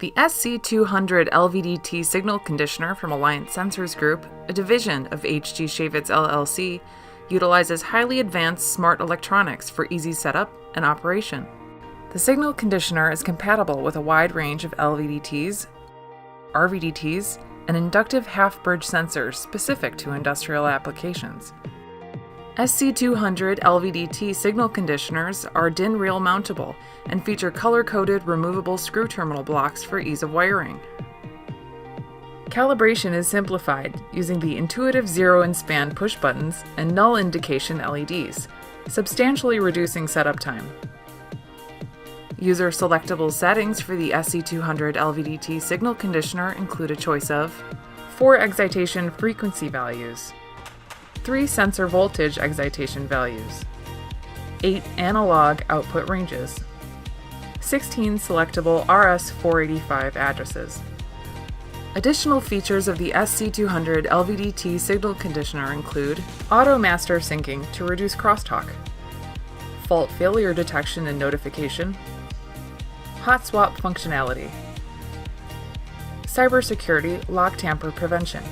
The SC200 LVDT Signal Conditioner from Alliance Sensors Group, a division of HG Schaevitz LLC, utilizes highly advanced smart electronics for easy setup and operation. The signal conditioner is compatible with a wide range of LVDTs, RVDTs, and inductive half-bridge sensors specific to industrial applications. SC200 LVDT signal conditioners are DIN rail mountable and feature color-coded removable screw terminal blocks for ease of wiring. Calibration is simplified using the intuitive zero and span push buttons and null indication LEDs, substantially reducing setup time. User-selectable settings for the SC200 LVDT signal conditioner include a choice of 4 excitation frequency values, 3 sensor voltage excitation values, 8 analog output ranges, 16 selectable RS-485 addresses. Additional features of the SC200 LVDT signal conditioner include auto master syncing to reduce crosstalk, fault failure detection and notification, hot swap functionality, cybersecurity lock tamper prevention.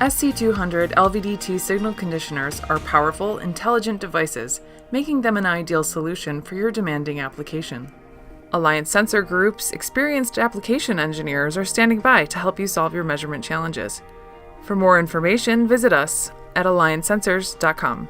SC200 LVDT signal conditioners are powerful, intelligent devices, making them an ideal solution for your demanding application. Alliance Sensor Group's experienced application engineers are standing by to help you solve your measurement challenges. For more information, visit us at alliancesensors.com.